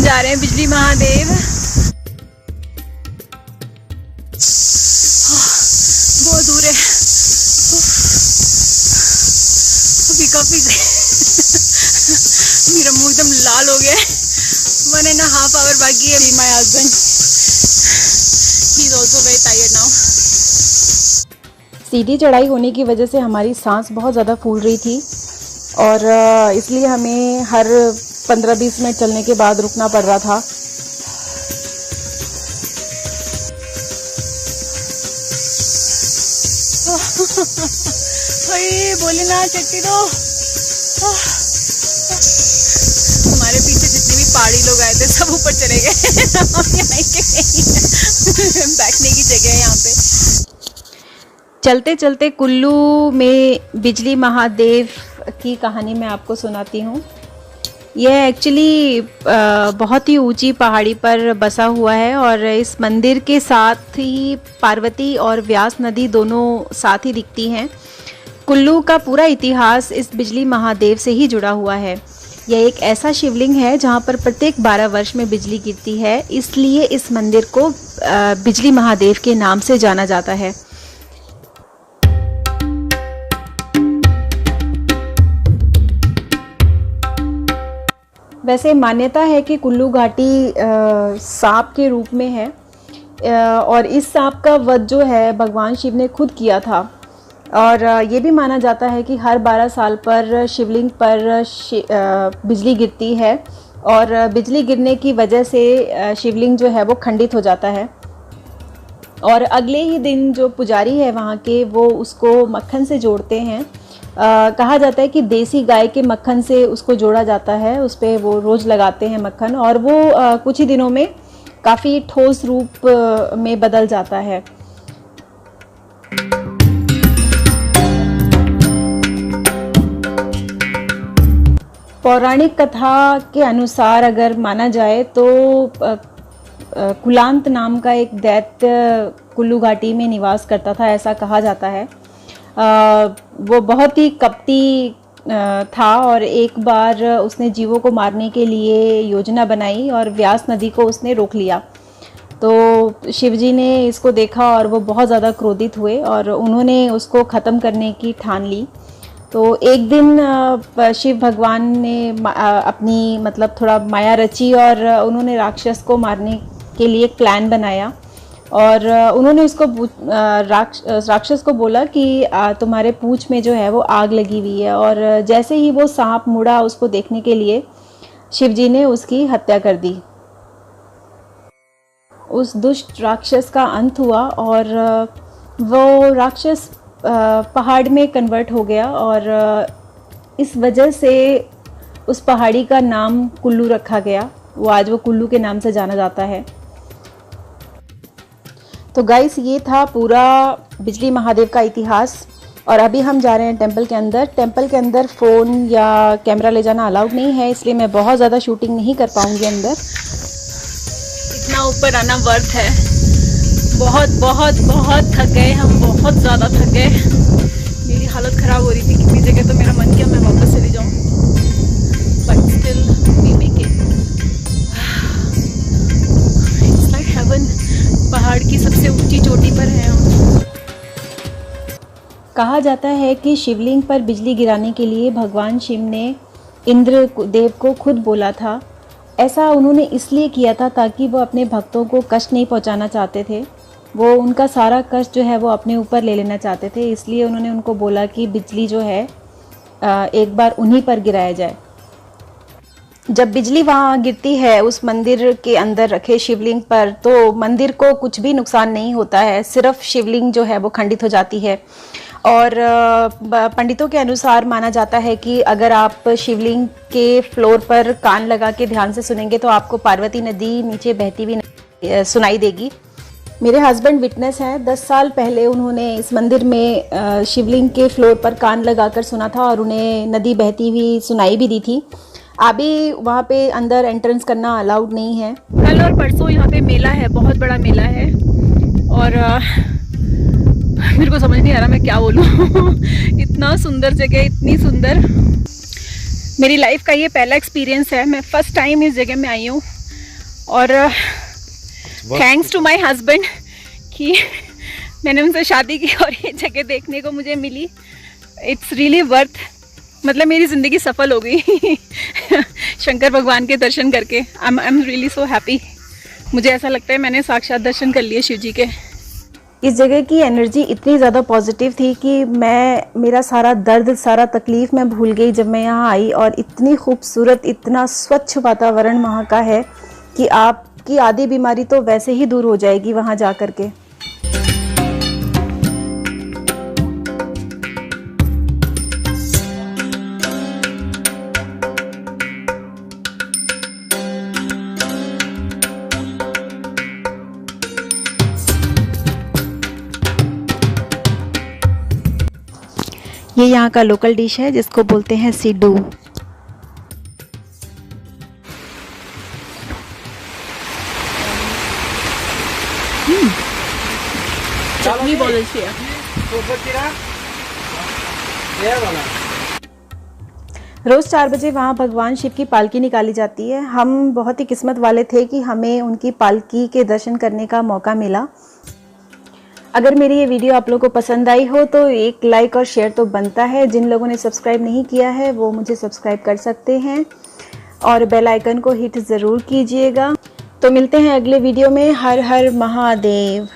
हम जा रहे हैं बिजली महादेव। बहुत दूर है, अभी काफी मेरा मुंह एकदम लाल हो गया है। 1.5 hour बाकी है। My husband, he is also very tired now. सीधी चढ़ाई होने की वजह से हमारी सांस बहुत ज़्यादा फूल रही थी और इसलिए हमें हर 15-20 मिनट चलने के बाद रुकना पड़ रहा था। बोले ना चट्टी दो। हमारे पीछे जितने भी पहाड़ी लोग आए थे सब ऊपर चले गए। बैठने की जगह है यहाँ पे। चलते चलते कुल्लू में बिजली महादेव की कहानी मैं आपको सुनाती हूँ। यह एक्चुअली बहुत ही ऊंची पहाड़ी पर बसा हुआ है और इस मंदिर के साथ ही पार्वती और व्यास नदी दोनों साथ ही दिखती हैं। कुल्लू का पूरा इतिहास इस बिजली महादेव से ही जुड़ा हुआ है। यह एक ऐसा शिवलिंग है जहाँ पर प्रत्येक 12 वर्ष में बिजली गिरती है, इसलिए इस मंदिर को बिजली महादेव के नाम से जाना जाता है। वैसे मान्यता है कि कुल्लू घाटी सांप के रूप में है और इस सांप का वध जो है भगवान शिव ने खुद किया था। और ये भी माना जाता है कि हर 12 साल पर शिवलिंग पर बिजली गिरती है और बिजली गिरने की वजह से शिवलिंग जो है वो खंडित हो जाता है और अगले ही दिन जो पुजारी है वहाँ के वो उसको मक्खन से जोड़ते हैं। कहा जाता है कि देसी गाय के मक्खन से उसको जोड़ा जाता है, उस पर वो रोज़ लगाते हैं मक्खन और वो कुछ ही दिनों में काफ़ी ठोस रूप में बदल जाता है। पौराणिक कथा के अनुसार अगर माना जाए तो कुलांत नाम का एक दैत्य कुल्लू घाटी में निवास करता था, ऐसा कहा जाता है। वो बहुत ही कपटी था और एक बार उसने जीवों को मारने के लिए योजना बनाई और व्यास नदी को उसने रोक लिया। तो शिवजी ने इसको देखा और वो बहुत ज़्यादा क्रोधित हुए और उन्होंने उसको ख़त्म करने की ठान ली। तो एक दिन शिव भगवान ने अपनी मतलब थोड़ा माया रची और उन्होंने राक्षस को मारने के लिए एक प्लान बनाया और उन्होंने उसको राक्षस को बोला कि तुम्हारे पूंछ में जो है वो आग लगी हुई है और जैसे ही वो सांप मुड़ा उसको देखने के लिए शिवजी ने उसकी हत्या कर दी। उस दुष्ट राक्षस का अंत हुआ और वो राक्षस पहाड़ में कन्वर्ट हो गया और इस वजह से उस पहाड़ी का नाम कुल्लू रखा गया। वो आज वो कुल्लू के नाम से जाना जाता है। तो गाइस, ये था पूरा बिजली महादेव का इतिहास और अभी हम जा रहे हैं टेंपल के अंदर। टेंपल के अंदर फ़ोन या कैमरा ले जाना अलाउड नहीं है, इसलिए मैं बहुत ज़्यादा शूटिंग नहीं कर पाऊँगी अंदर। इतना ऊपर आना वर्थ है। बहुत बहुत बहुत थक गए हम, बहुत ज़्यादा थक गए। मेरी हालत ख़राब हो रही थी कितनी जगह, तो मेरा मन किया मैं वापस चली जाऊँ, but still we make it. It's like heaven. पहाड़ की सबसे ऊंची चोटी पर है हम। कहा जाता है कि शिवलिंग पर बिजली गिराने के लिए भगवान शिव ने इंद्र देव को खुद बोला था। ऐसा उन्होंने इसलिए किया था ताकि वो अपने भक्तों को कष्ट नहीं पहुंचाना चाहते थे। वो उनका सारा कष्ट जो है वो अपने ऊपर ले लेना चाहते थे, इसलिए उन्होंने उनको बोला कि बिजली जो है एक बार उन्हीं पर गिराया जाए। जब बिजली वहाँ गिरती है उस मंदिर के अंदर रखे शिवलिंग पर, तो मंदिर को कुछ भी नुकसान नहीं होता है, सिर्फ शिवलिंग जो है वो खंडित हो जाती है। और पंडितों के अनुसार माना जाता है कि अगर आप शिवलिंग के फ्लोर पर कान लगा के ध्यान से सुनेंगे तो आपको पार्वती नदी नीचे बहती हुई सुनाई देगी। मेरे हस्बैंड विटनेस हैं। 10 साल पहले उन्होंने इस मंदिर में शिवलिंग के फ्लोर पर कान लगाकर सुना था और उन्हें नदी बहती हुई सुनाई भी दी थी। अभी वहाँ पे अंदर एंट्रेंस करना अलाउड नहीं है। कल और परसों यहाँ पे मेला है, बहुत बड़ा मेला है और मेरे को समझ नहीं आ रहा मैं क्या बोलूँ। इतना सुंदर जगह, इतनी सुंदर। मेरी लाइफ का ये पहला एक्सपीरियंस है, मैं फर्स्ट टाइम इस जगह में आई हूँ। और थैंक्स टू माय हस्बैंड कि मैंने उनसे शादी की और ये जगह देखने को मुझे मिली। इट्स रियली वर्थ, मतलब मेरी ज़िंदगी सफल हो गई शंकर भगवान के दर्शन करके। I am really so happy. मुझे ऐसा लगता है मैंने साक्षात दर्शन कर लिए शिव जी के। इस जगह की एनर्जी इतनी ज़्यादा पॉजिटिव थी कि मेरा सारा दर्द, सारा तकलीफ़ मैं भूल गई जब मैं यहाँ आई। और इतनी खूबसूरत, इतना स्वच्छ वातावरण वहाँ का है कि आपकी आधी बीमारी तो वैसे ही दूर हो जाएगी वहाँ जा कर के। ये यहाँ का लोकल डिश है जिसको बोलते हैं सिड्डू। चटनी बहुत अच्छी है। रोज़ 4 बजे वहाँ भगवान शिव की पालकी निकाली जाती है। हम बहुत ही किस्मत वाले थे कि हमें उनकी पालकी के दर्शन करने का मौका मिला। अगर मेरी ये वीडियो आप लोगों को पसंद आई हो तो एक लाइक और शेयर तो बनता है। जिन लोगों ने सब्सक्राइब नहीं किया है वो मुझे सब्सक्राइब कर सकते हैं और बेल आइकन को हिट ज़रूर कीजिएगा। तो मिलते हैं अगले वीडियो में। हर हर महादेव।